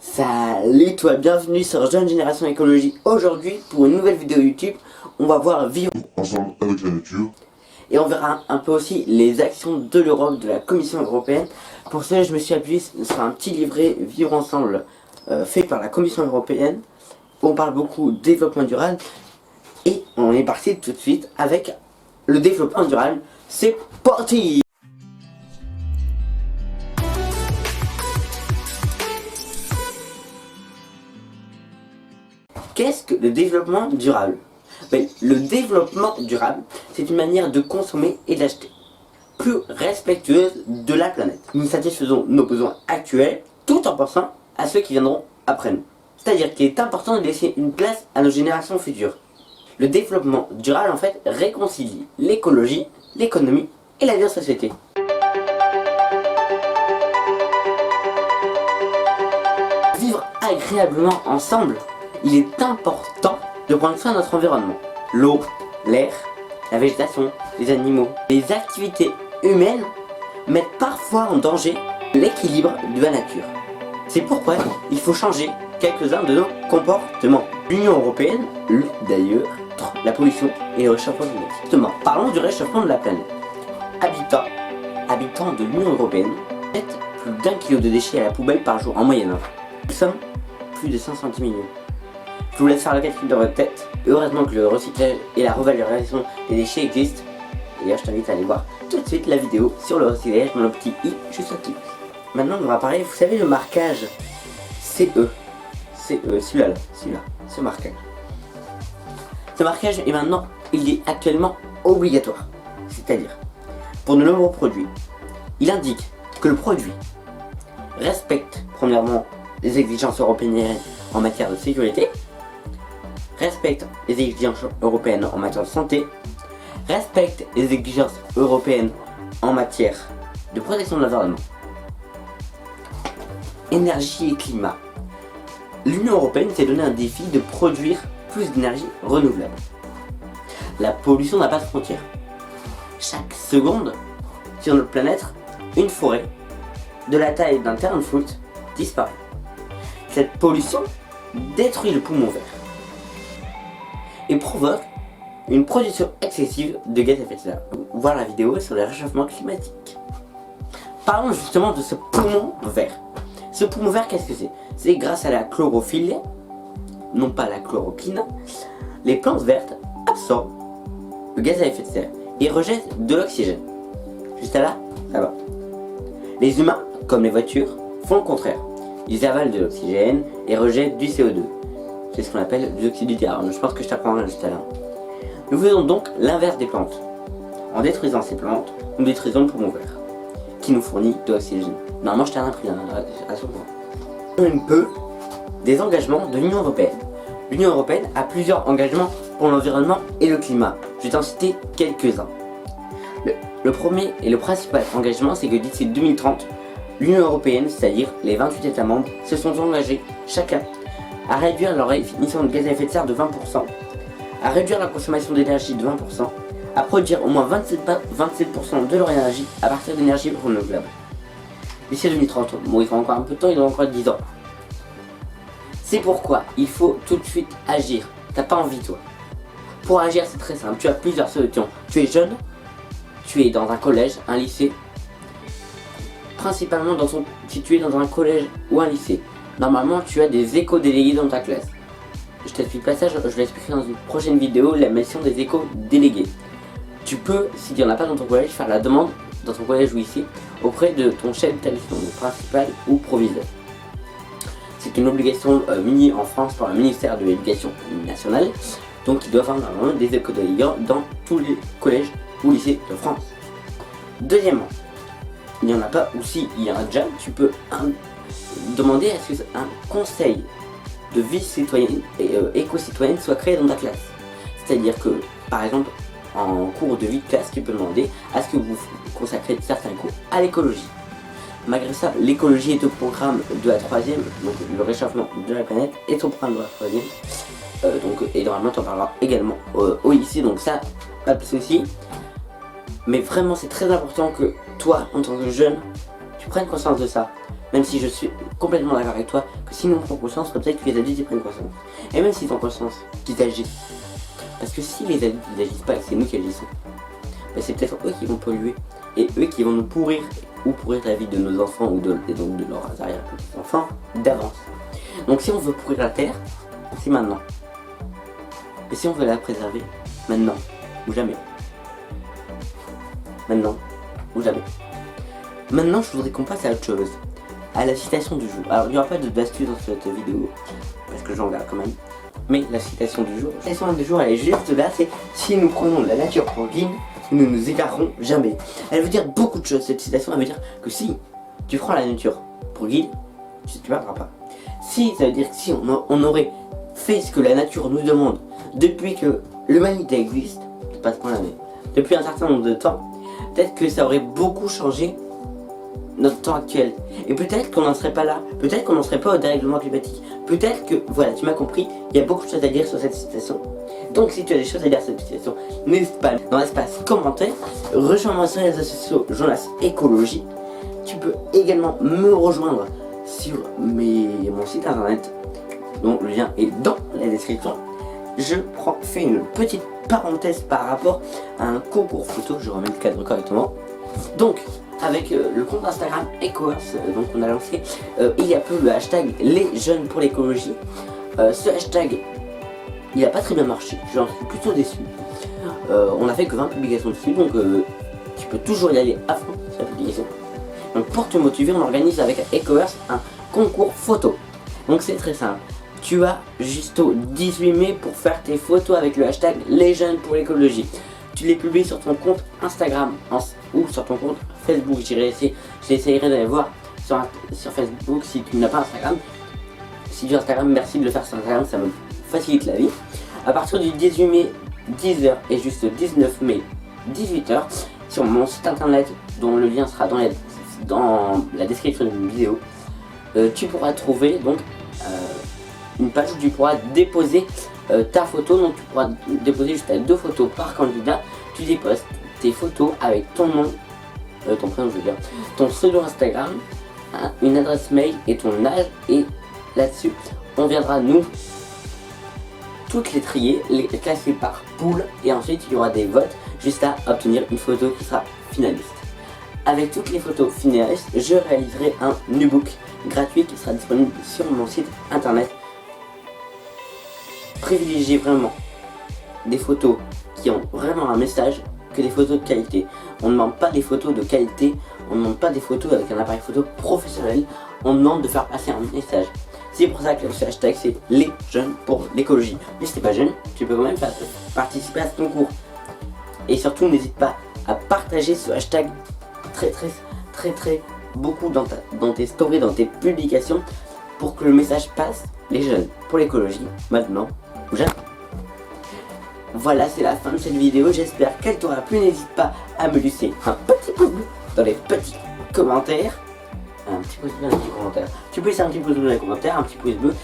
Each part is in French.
Salut toi, bienvenue sur Jeune Génération Écologie. Aujourd'hui, pour une nouvelle vidéo YouTube, on va voir vivre ensemble avec la nature. Et on verra un peu aussi les actions de l'Europe, de la Commission Européenne. Pour cela, je me suis appuyé sur un petit livret Vivre ensemble fait par la Commission Européenne. Où on parle beaucoup de développement durable. Et on est parti tout de suite avec le développement durable. C'est parti! Qu'est-ce que le développement durable? Le développement durable, c'est une manière de consommer et d'acheter plus respectueuse de la planète. Nous satisfaisons nos besoins actuels tout en pensant à ceux qui viendront après nous. C'est-à-dire qu'il est important de laisser une place à nos générations futures. Le développement durable, en fait, réconcilie l'écologie, l'économie et la vie en société. Vivre agréablement ensemble, il est important de prendre soin de notre environnement. L'eau, l'air, la végétation, les animaux. Les activités humaines mettent parfois en danger l'équilibre de la nature. C'est pourquoi il faut changer quelques-uns de nos comportements. L'Union Européenne lutte d'ailleurs contre la pollution et le réchauffement climatique. Justement, parlons du réchauffement de la planète. Habitants de l'Union Européenne mettent plus d'1 kilo de déchets à la poubelle par jour en moyenne. Nous sommes plus de 510 millions. Je vous laisse faire le calcul dans votre tête. Heureusement que le recyclage et la revalorisation des déchets existent. D'ailleurs, je t'invite à aller voir tout de suite la vidéo sur le recyclage dans le petit i juste au-dessus. Maintenant, on va parler, vous savez, le marquage CE. Celui-là, ce marquage. Ce marquage est maintenant, il est actuellement obligatoire. C'est-à-dire, pour de nombreux produits, il indique que le produit respecte, premièrement, les exigences européennes en matière de sécurité, respecte les exigences européennes en matière de santé, respecte les exigences européennes en matière de protection de l'environnement. Énergie et climat. L'Union Européenne s'est donné un défi de produire plus d'énergie renouvelable. La pollution n'a pas de frontières. Chaque seconde, sur notre planète, une forêt de la taille d'un terrain de foot disparaît. Cette pollution détruit le poumon vert et provoque une production excessive de gaz à effet de serre. Voir la vidéo sur le réchauffement climatique. Parlons justement de ce poumon vert. Ce poumon vert, qu'est-ce que c'est? C'est grâce à la chlorophylle, non pas la chloroquine, les plantes vertes absorbent le gaz à effet de serre et rejettent de l'oxygène. Juste là, ça va. Les humains, comme les voitures, font le contraire. Ils avalent de l'oxygène et rejettent du CO2. C'est ce qu'on appelle du dioxyde du carbone. Je pense que je t'apprendrai juste là. Nous faisons donc l'inverse des plantes. En détruisant ces plantes, nous détruisons le poumon vert, qui nous fournit de l'oxygène. Normalement, je t'ai rien pris à ce point. Un peu des engagements de l'Union Européenne. L'Union Européenne a plusieurs engagements pour l'environnement et le climat. Je vais t'en citer quelques-uns. Le premier et le principal engagement, c'est que d'ici 2030, l'Union Européenne, c'est-à-dire les 28 États membres, se sont engagés chacun à réduire leur émission de gaz à effet de serre de 20%, à réduire la consommation d'énergie de 20%, à produire au moins 27% de leur énergie à partir d'énergie renouvelable. D'ici 2030, bon, il faut encore un peu de temps, il doit encore 10 ans. C'est pourquoi il faut tout de suite agir. T'as pas envie, toi. Pour agir, c'est très simple. Tu as plusieurs solutions. Tu es jeune, tu es dans un collège, un lycée. Principalement si tu es dans un collège ou un lycée. Normalement, tu as des éco-délégués dans ta classe. Je t'explique pas ça, je l'expliquerai dans une prochaine vidéo, la mission des éco-délégués. Tu peux, s'il n'y en a pas dans ton collège, faire la demande dans ton collège ou lycée auprès de ton chef d'établissement, principal ou proviseur. C'est une obligation munie en France par le ministère de l'Éducation nationale, donc ils doivent avoir normalement des éco-délégués dans tous les collèges ou lycées de France. Deuxièmement, il n'y en a pas, ou si il y en a déjà, tu peux demander à ce qu'un conseil de vie citoyenne et éco-citoyenne soit créé dans ta classe. C'est-à-dire que, par exemple, en cours de vie de classe, tu peux demander à ce que vous consacrez certains cours à l'écologie. Malgré ça, l'écologie est au programme de la 3e, donc le réchauffement de la planète est au programme de la 3e. Et normalement, tu en parleras également au lycée, donc ça, pas de soucis. Mais vraiment, c'est très important que toi, en tant que jeune, tu prennes conscience de ça. même si je suis complètement d'accord avec toi, que s'ils n'ont pas conscience, peut-être que les adultes ils prennent conscience. Et même s'ils ont conscience, qu'ils agissent. Parce que si les adultes n'agissent pas et que c'est nous qui agissons, ben c'est peut-être eux qui vont polluer et eux qui vont nous pourrir ou pourrir la vie de nos enfants ou de leurs arrière-enfants d'avance. Donc si on veut pourrir la terre, c'est maintenant. Et si on veut la préserver, maintenant ou jamais. Maintenant ou jamais. Maintenant, je voudrais qu'on passe à autre chose, à la citation du jour. Alors, il n'y aura pas d'astuce dans cette vidéo, parce que j'en garde quand même. Mais la citation du jour, elle est juste là, c'est si nous prenons la nature pour guide, nous ne nous égarerons jamais. Elle veut dire beaucoup de choses, cette citation. Elle veut dire que si tu prends la nature pour guide, tu ne perdras pas. Si, ça veut dire que si on aurait fait ce que la nature nous demande depuis que l'humanité existe, c'est pas ce qu'on avait, depuis un certain nombre de temps, peut-être que ça aurait beaucoup changé notre temps actuel. Et peut-être qu'on n'en serait pas là, peut-être qu'on n'en serait pas au dérèglement climatique, peut-être que, voilà, tu m'as compris, il y a beaucoup de choses à dire sur cette citation. Donc si tu as des choses à dire sur cette citation, n'hésite pas dans l'espace commentaire, rejoins-moi sur les réseaux sociaux Jonas Écologie. Tu peux également me rejoindre sur mon site internet, dont le lien est dans la description. Je fais une petite parenthèse par rapport à un concours photo, je remets le cadre correctement. Donc, avec le compte Instagram EcoEarth, donc on a lancé il y a peu le hashtag les jeunes pour l'écologie. Ce hashtag, il n'a pas très bien marché, j'en suis plutôt déçu. On a fait que 20 publications dessus, donc tu peux toujours y aller à fond sur la publication. Donc pour te motiver, on organise avec EcoEarth un concours photo. Donc c'est très simple. Tu as jusqu'au 18 mai pour faire tes photos avec le hashtag les jeunes pour l'écologie. Tu les publies sur ton compte Instagram ou sur ton compte Facebook. J'essaierai d'aller voir sur Facebook si tu n'as pas Instagram. Si tu as Instagram, merci de le faire sur Instagram, ça me facilite la vie. À partir du 18 mai 10h et juste 19 mai 18h, sur mon site internet dont le lien sera dans la description de la vidéo, tu pourras trouver donc une page où tu pourras déposer ta photo. Donc tu pourras déposer jusqu'à 2 photos par candidat. Tu déposes tes photos avec ton nom, ton prénom je veux dire, ton pseudo Instagram, une adresse mail et ton âge, et là-dessus on viendra nous toutes les trier, les classer par pool, et ensuite il y aura des votes jusqu'à obtenir une photo qui sera finaliste. Avec toutes les photos finalistes, je réaliserai un e-book gratuit qui sera disponible sur mon site internet. Privilégiez vraiment des photos qui ont vraiment un message que des photos de qualité. On ne demande pas des photos de qualité, on ne demande pas des photos avec un appareil photo professionnel, on demande de faire passer un message. C'est pour ça que ce hashtag c'est les jeunes pour l'écologie. Mais si t'es pas jeune, tu peux quand même participer à ce concours. Et surtout n'hésite pas à partager ce hashtag très beaucoup dans tes stories, dans tes publications, pour que le message passe, les jeunes pour l'écologie, maintenant ou jamais. Voilà, c'est la fin de cette vidéo, j'espère qu'elle t'aura plu. N'hésite pas à me laisser un petit pouce bleu dans les petits commentaires. Un petit pouce bleu, un petit commentaire. Tu peux laisser un petit pouce bleu dans les commentaires, un petit pouce bleu.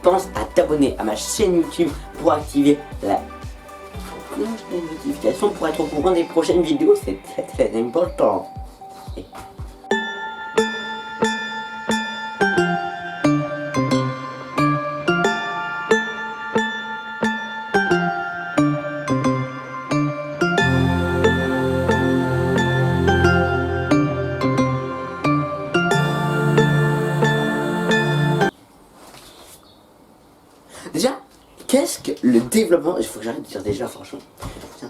Pense à t'abonner à ma chaîne YouTube pour activer la cloche de notification pour être au courant des prochaines vidéos, c'est très important. Déjà, qu'est-ce que le développement... Il faut que j'arrête de dire déjà, franchement. Tiens.